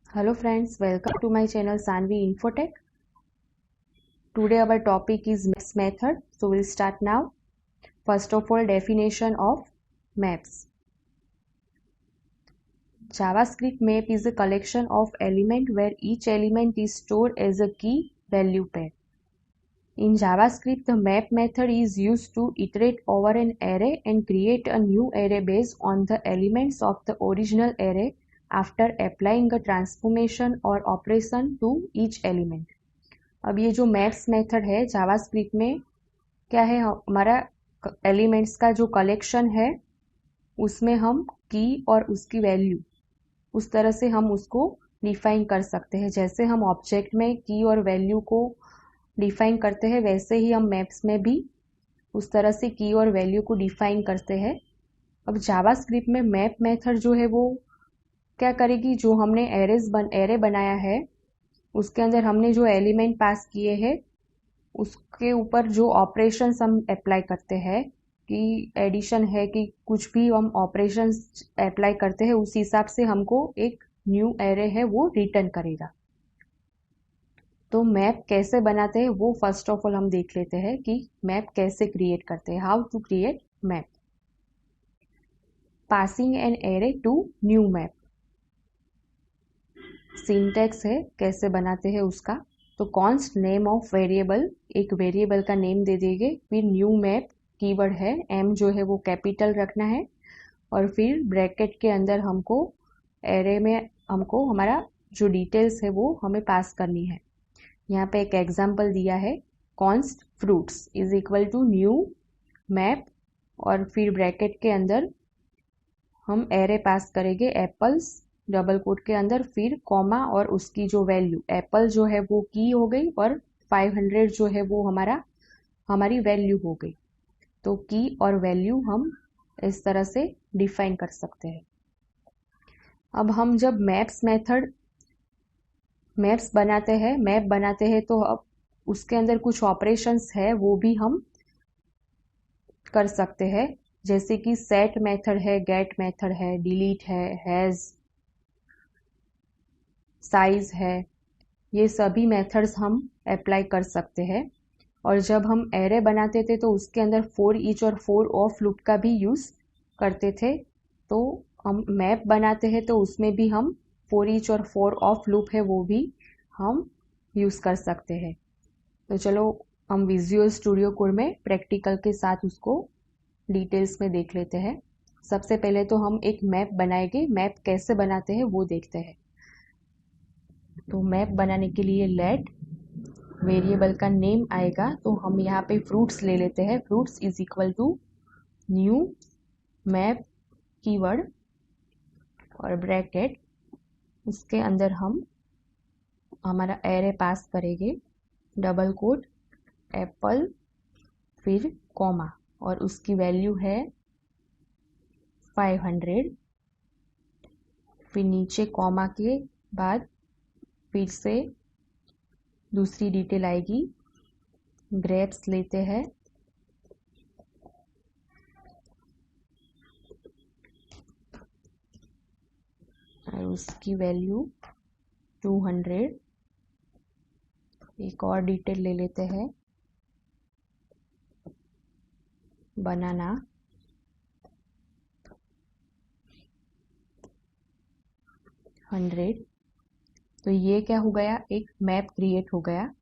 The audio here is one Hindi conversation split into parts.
Hello friends, welcome to my channel Sanvi Infotech. Today our topic is maps method. So we'll start now. First of all, definition of maps. JavaScript map is a collection of elements where each element is stored as a key value pair. In JavaScript, the map method is used to iterate over an array and create a new array based on the elements of the original array after applying a transformation or operation to each element. अब ये जो मैप्स मेथड है जावास्क्रिप्ट में क्या है, हमारा एलिमेंट्स का जो कलेक्शन है उसमें हम की और उसकी वैल्यू उस तरह से हम उसको डिफाइन कर सकते हैं। जैसे हम ऑब्जेक्ट में की और वैल्यू को डिफाइन करते हैं वैसे ही हम मैप्स में भी उस तरह से की और वैल्यू को डिफाइन करते हैं। अब जावास्क्रिप्ट में मैप मेथड जो है वो क्या करेगी, जो हमने एरे बनाया है उसके अंदर हमने जो एलिमेंट पास किए हैं उसके ऊपर जो ऑपरेशंस हम अप्लाई करते हैं कि एडिशन है कि कुछ भी हम ऑपरेशंस अप्लाई करते हैं उस हिसाब से हमको एक न्यू एरे है वो रिटर्न करेगा। तो मैप कैसे बनाते हैं वो फर्स्ट ऑफ ऑल हम देख लेते हैं कि मैप कैसे क्रिएट करते हैं, how to create map. Passing an array to new map, syntax है कैसे बनाते हैं उसका। तो कॉन्स्ट नेम ऑफ वेरिएबल, एक वेरिएबल का नेम दे देंगे, फिर न्यू मैप कीवर्ड है, एम जो है वो कैपिटल रखना है और फिर ब्रैकेट के अंदर हमको एरे में हमको हमारा जो डिटेल्स है वो हमें पास करनी है। यहाँ पे एक एग्जांपल दिया है, const fruits is equal to new map और फिर ब्रैकेट के अंदर हम एरे पास करेंगे एप्पल्स डबल कोट के अंदर, फिर कॉमा और उसकी जो वैल्यू, एप्पल जो है वो की हो गई और 500 जो है वो हमारी वैल्यू हो गई। तो की और वैल्यू हम इस तरह से डिफाइन कर सकते हैं। अब हम जब मैप्स बनाते हैं तो अब उसके अंदर कुछ ऑपरेशंस है वो भी हम कर सकते हैं, जैसे कि सेट मेथड है, गेट मेथड है, डिलीट है, हैज, साइज है, ये सभी मेथड्स हम अप्लाई कर सकते हैं। और जब हम एरे बनाते थे तो उसके अंदर फॉर ईच और फॉर ऑफ लूप का भी यूज़ करते थे। तो हम मैप बनाते हैं तो उसमें भी हम फॉर ईच और फॉर ऑफ लूप है वो भी हम यूज़ कर सकते हैं। तो चलो हम विजुअल स्टूडियो कोड में प्रैक्टिकल के साथ उसको डिटेल्स में देख लेते हैं। सबसे पहले तो हम एक मैप बनाएंगे, मैप कैसे बनाते हैं वो देखते हैं। तो मैप बनाने के लिए लेट वेरिएबल का नेम आएगा, तो हम यहाँ पे फ्रूट्स ले लेते हैं। Fruits is equal to new map keyword और ब्रैकेट, उसके अंदर हम हमारा एरे पास करेंगे, डबल कोट एप्पल फिर कॉमा और उसकी वैल्यू है 500, फिर नीचे कॉमा के बाद फिर से दूसरी डिटेल आएगी, ग्रेप्स लेते हैं, और उसकी वैल्यू 200। एक और डिटेल ले लेते हैं, बनाना, $100। तो ये क्या हो गया, एक मैप क्रिएट हो गया।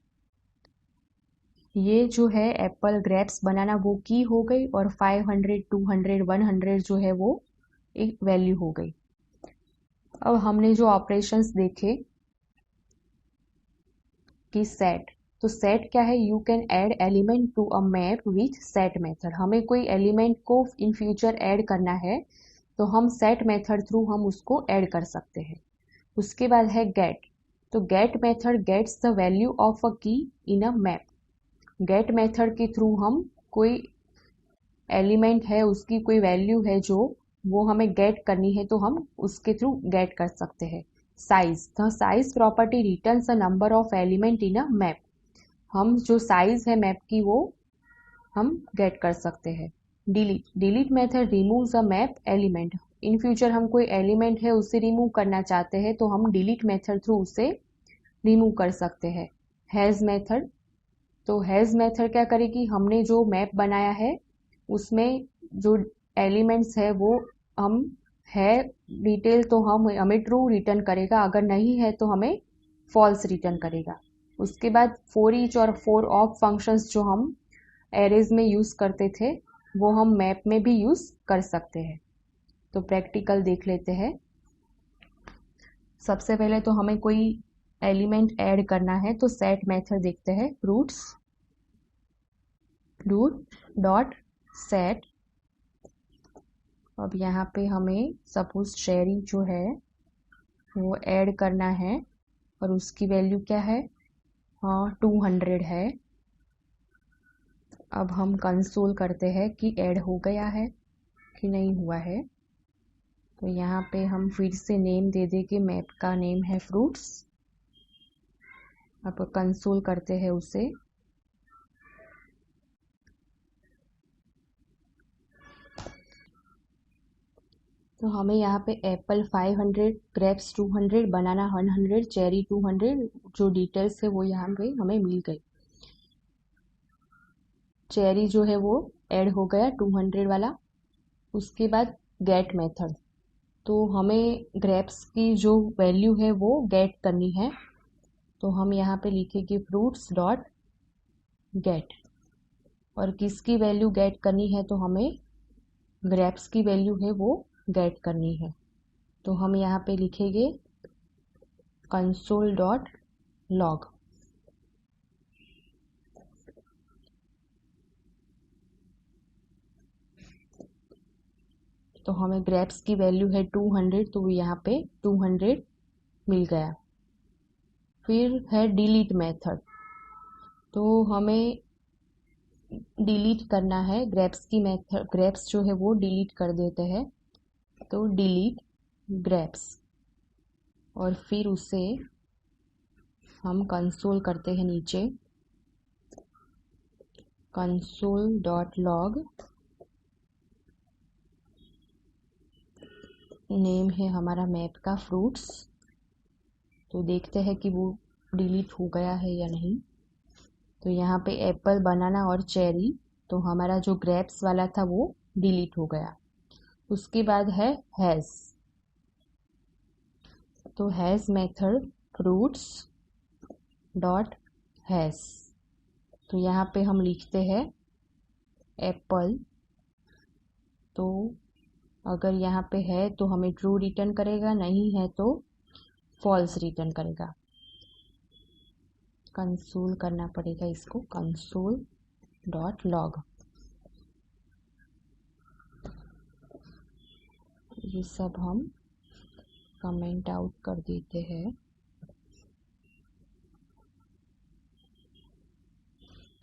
ये जो है एप्पल ग्रेप्स बनाना वो की हो गई और 500, 200, 100 जो है वो एक वैल्यू हो गई। अब हमने जो ऑपरेशंस देखे कि सेट, तो सेट क्या है, you can add element to a map with set method. हमें कोई एलिमेंट को इन फ्यूचर ऐड करना है तो हम सेट मेथड थ्रू हम उसको ऐड कर सकते हैं। उसके बाद है गेट, तो get method gets the value of a key in a map. Get method के थ्रू हम कोई एलिमेंट है उसकी कोई वैल्यू है जो वो हमें गेट करनी है तो हम उसके थ्रू गेट कर सकते हैं। Size, the size property returns a number of element in a map. हम जो साइज है मैप की वो हम गेट कर सकते हैं। Delete, delete method removes a map element. In future हम कोई एलिमेंट है उसे रिमूव करना चाहते हैं तो हम डिलीट मेथड थ्रू उसे रिमूव कर सकते हैं। हैज़ मेथड, तो हैज़ मेथड क्या करेगी, हमने जो मैप बनाया है उसमें जो एलिमेंट्स है वो हम है डिटेल तो हमें ट्रू रिटर्न करेगा, अगर नहीं है तो हमें फॉल्स रिटर्न करेगा। उसके बाद फॉर ईच और फॉर ऑफ फंक्शंस जो हम एरेज में यूज़ करते थे वो हम मैप में भी यूज़ कर सकते हैं। तो प्रैक्टिकल देख लेते हैं। सबसे पहले तो हमें कोई एलिमेंट ऐड करना है तो सेट मेथड देखते हैं। रूट डॉट सेट, अब यहाँ पे हमें सपोज चेरी जो है वो ऐड करना है और उसकी वैल्यू क्या है, हाँ 200 है। अब हम कंसोल करते हैं कि ऐड हो गया है कि नहीं हुआ है। तो यहाँ पे हम फिर से नेम दे देंगे, मैप का नेम है फ्रूट्स। अब कंसोल करते हैं उसे। तो हमें यहाँ पे एप्पल 500, ग्रेप्स 200, बनाना 100, चेरी 200 जो डिटेल्स है वो यहाँ पे हमें मिल गई। चेरी जो है वो ऐड हो गया 200 वाला। उसके बाद गेट मेथड, तो हमें ग्रेप्स की जो वैल्यू है वो गेट करनी है। तो हम यहाँ पे लिखेंगे फ्रूट्स डॉट गेट, और किसकी वैल्यू गेट करनी है, तो हमें ग्रेप्स की वैल्यू है वो गेट करनी है। तो हम यहाँ पे लिखेंगे कंसोल डॉट लॉग। तो हमें ग्रेप्स की वैल्यू है 200, तो यहाँ पे 200 मिल गया। फिर है डिलीट मेथड, तो हमें डिलीट करना है ग्रेप्स की मेथड, ग्रेप्स जो है वो डिलीट कर देते हैं। तो डिलीट ग्रेप्स, और फिर उसे हम कंसोल करते हैं नीचे, कंसोल डॉट लॉग, नेम है हमारा मैप का फ्रूट्स। तो देखते हैं कि वो डिलीट हो गया है या नहीं। तो यहाँ पे एप्पल, बनाना और चेरी, तो हमारा जो ग्रेप्स वाला था वो डिलीट हो गया। उसके बाद है हैज़, तो has method fruits dot has, तो यहाँ पे हम लिखते हैं एप्पल। तो अगर यहाँ पे है तो हमें ट्रू रिटर्न करेगा, नहीं है तो फॉल्स रिटर्न करेगा। कंसोल करना पड़ेगा इसको, कंसोल डॉट लॉग। ये सब हम कमेंट आउट कर देते हैं।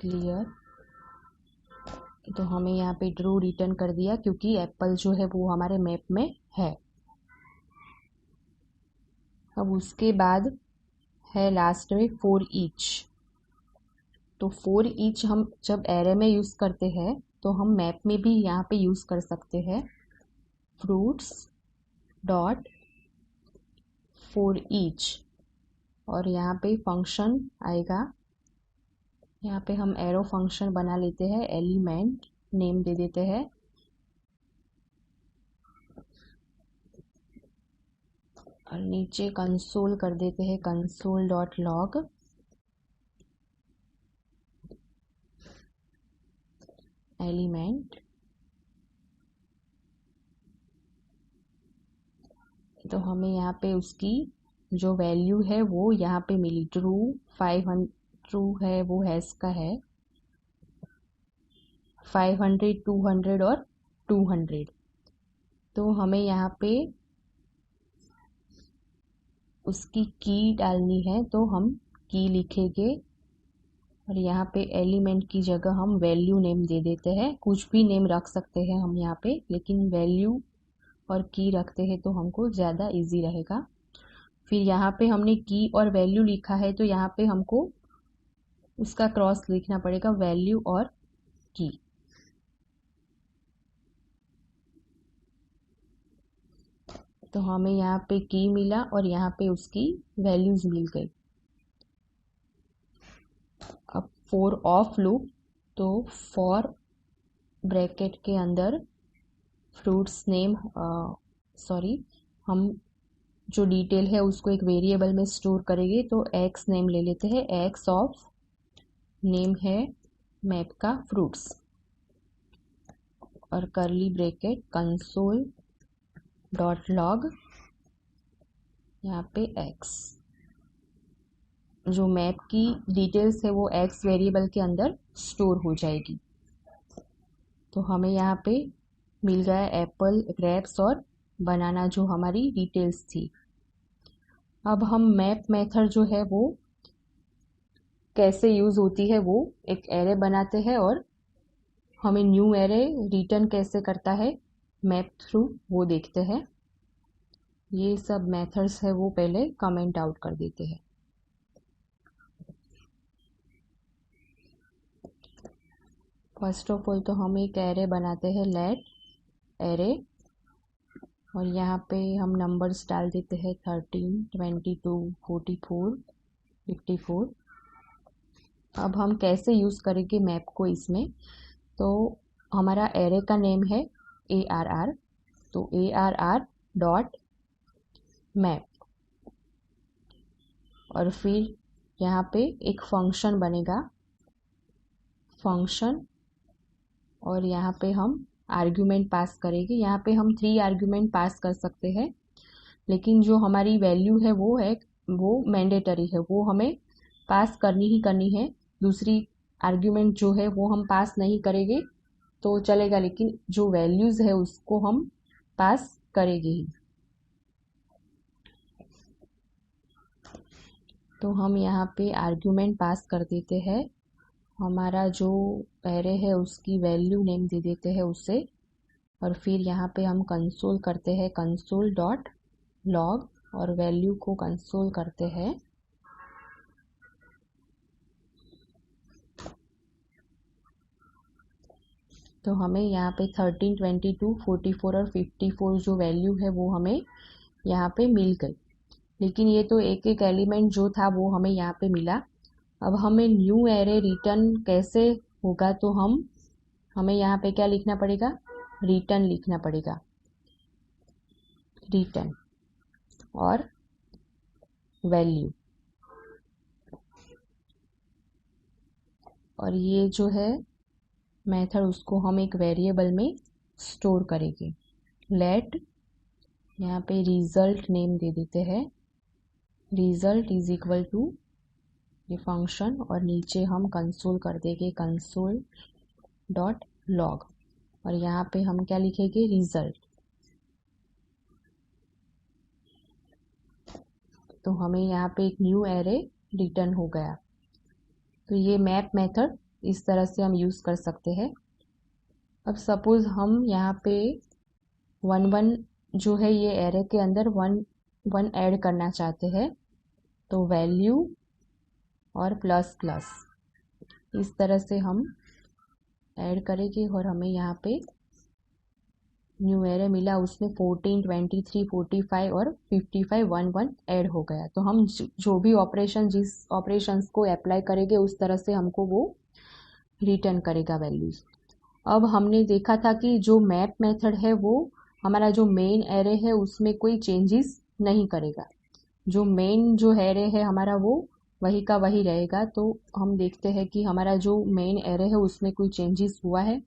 क्लियर, तो हमें यहाँ पे ट्रू रिटर्न कर दिया क्योंकि एप्पल जो है वो हमारे मैप में है। अब उसके बाद है लास्ट में फॉर ईच। तो फॉर ईच हम जब एरे में यूज़ करते हैं तो हम मैप में भी यहाँ पे यूज़ कर सकते हैं। फ्रूट्स डॉट फॉर ईच, और यहाँ पे फंक्शन आएगा, यहाँ पे हम एरो फंक्शन बना लेते हैं, एलिमेंट नेम दे देते हैं, और नीचे कंसोल कर देते हैं कंसोल डॉट लॉग। एलिमेंट, तो हमें यहाँ पे उसकी जो वैल्यू है वो यहाँ पे मिली, ट्रू 500, ट्रू है वो हैज़ का है 500, 200 और 200। तो हमें यहाँ पे उसकी की डालनी है, तो हम की लिखेंगे, और यहाँ पे एलिमेंट की जगह हम वैल्यू नेम दे देते हैं। कुछ भी नेम रख सकते हैं हम यहाँ पे, लेकिन वैल्यू और की रखते हैं तो हमको ज़्यादा इजी रहेगा। फिर यहाँ पे हमने की और वैल्यू लिखा है तो यहाँ पे हमको उसका क्रॉस लिखना पड़ेगा, वैल्यू और की। तो हमें यहाँ पे की मिला और यहाँ पे उसकी वैल्यूज मिल गई। अब फॉर ऑफ लूप, तो फॉर ब्रैकेट के अंदर फ्रूट्स नेम, हम जो डिटेल है उसको एक वेरिएबल में स्टोर करेंगे, तो एक्स नेम ले लेते हैं। एक्स ऑफ नेम है मैप का फ्रूट्स, और करली ब्रैकेट कंसोल डॉट लॉग, यहाँ पे एक्स, जो मैप की डिटेल्स है वो एक्स वेरिएबल के अंदर स्टोर हो जाएगी। तो हमें यहाँ पे मिल गया एप्पल, ग्रेप्स और बनाना, जो हमारी डिटेल्स थी। अब हम मैप मेथड जो है वो कैसे यूज़ होती है, वो एक एरे बनाते हैं और हमें न्यू एरे रिटर्न कैसे करता है मैप थ्रू, वो देखते हैं। ये सब मेथड्स है वो पहले कमेंट आउट कर देते हैं। फर्स्ट ऑफ ऑल तो हम एक एरे बनाते हैं, लेट एरे, और यहाँ पे हम नंबर्स डाल देते हैं 13, 22, 44, 54। अब हम कैसे यूज़ करेंगे मैप को इसमें, तो हमारा एरे का नेम है ARR, तो ARR डॉट मैप, और फिर यहाँ पे एक फंक्शन बनेगा, फंक्शन, और यहाँ पे हम आर्ग्यूमेंट पास करेंगे। यहाँ पे हम 3 आर्ग्यूमेंट पास कर सकते हैं, लेकिन जो हमारी वैल्यू है वो मैंडेटरी है, वो हमें पास करनी ही करनी है। दूसरी आर्ग्यूमेंट जो है वो हम पास नहीं करेंगे तो चलेगा, लेकिन जो वैल्यूज़ है उसको हम पास करेंगे ही। तो हम यहाँ पे आर्ग्यूमेंट पास कर देते हैं, हमारा जो एरे है उसकी वैल्यू नेम दे देते हैं उसे, और फिर यहाँ पे हम कंसोल करते हैं कंसोल डॉट लॉग, और वैल्यू को कंसोल करते हैं। तो हमें यहाँ पे 13, 22, 44 और 54 जो वैल्यू है वो हमें यहाँ पे मिल गई। लेकिन ये तो एक एक एलिमेंट जो था वो हमें यहाँ पे मिला। अब हमें न्यू एरे रिटर्न कैसे होगा, तो हमें यहाँ पे क्या लिखना पड़ेगा, रिटर्न लिखना पड़ेगा, रिटर्न और वैल्यू, और ये जो है मेथड उसको हम एक वेरिएबल में स्टोर करेंगे। लेट, यहाँ पे रिजल्ट नेम दे देते हैं, रिजल्ट इज इक्वल टू ये फंक्शन, और नीचे हम कंसोल कर देंगे कंसोल डॉट लॉग, और यहाँ पे हम क्या लिखेंगे, रिजल्ट। तो हमें यहाँ पे एक न्यू एरे रिटर्न हो गया। तो ये मैप मेथड इस तरह से हम यूज़ कर सकते हैं। अब सपोज़ हम यहाँ पे 1 1 जो है ये एरे के अंदर 1 1 ऐड करना चाहते हैं, तो वैल्यू और प्लस प्लस इस तरह से हम ऐड करेंगे, और हमें यहाँ पे न्यू एरे मिला, उसमें 14, 23, 45 और 55 1 1 ऐड हो गया। तो हम जो भी ऑपरेशन, जिस ऑपरेशंस को अप्लाई करेंगे उस तरह से हमको वो रिटर्न करेगा वैल्यूज़। अब हमने देखा था कि जो मैप मेथड है वो हमारा जो मेन एरे है उसमें कोई चेंजेस नहीं करेगा, जो मेन जो एरे है हमारा वो वही का वही रहेगा। तो हम देखते हैं कि हमारा जो मेन एरे है उसमें कोई चेंजेस हुआ है,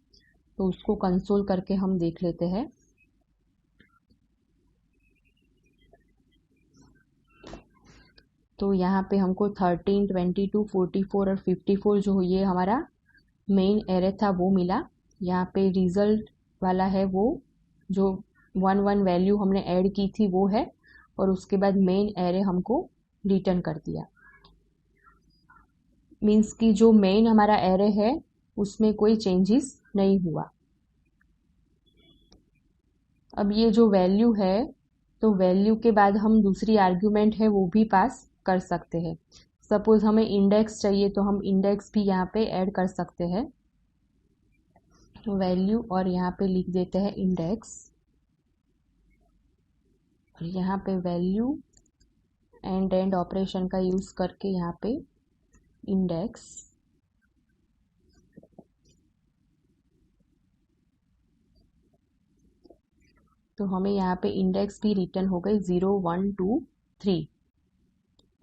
तो उसको कंसोल करके हम देख लेते हैं। तो यहाँ पे हमको 13, 22, 44 और 54 जो ये हमारा मेन एरे था वो मिला। यहाँ पे रिजल्ट वाला है वो जो 1 1 वैल्यू हमने ऐड की थी वो है, और उसके बाद मेन एरे हमको रिटर्न कर दिया। मीन्स कि जो मेन हमारा एरे है उसमें कोई चेंजेस नहीं हुआ। अब ये जो वैल्यू है, तो वैल्यू के बाद हम दूसरी आर्ग्यूमेंट है वो भी पास कर सकते हैं। सपोज हमें इंडेक्स चाहिए तो हम इंडेक्स भी यहाँ पे ऐड कर सकते हैं, वैल्यू, और यहाँ पे लिख देते हैं इंडेक्स, और यहाँ पे वैल्यू एंड ऑपरेशन का यूज़ करके यहाँ पे इंडेक्स तो हमें यहाँ पे इंडेक्स भी रिटर्न हो गई 0 1 2 3।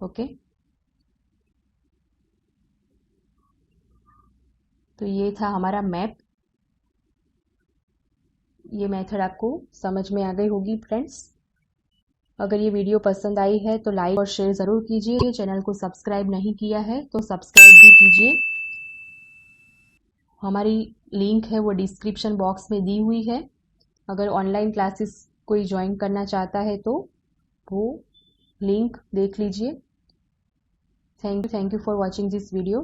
ओके, तो ये था हमारा मैप। ये मेथड आपको समझ में आ गई होगी फ्रेंड्स। अगर ये वीडियो पसंद आई है तो लाइक और शेयर ज़रूर कीजिए। चैनल को सब्सक्राइब नहीं किया है तो सब्सक्राइब भी कीजिए। हमारी लिंक है वो डिस्क्रिप्शन बॉक्स में दी हुई है। अगर ऑनलाइन क्लासेस कोई ज्वाइन करना चाहता है तो वो लिंक देख लीजिए। Thank you for watching this video.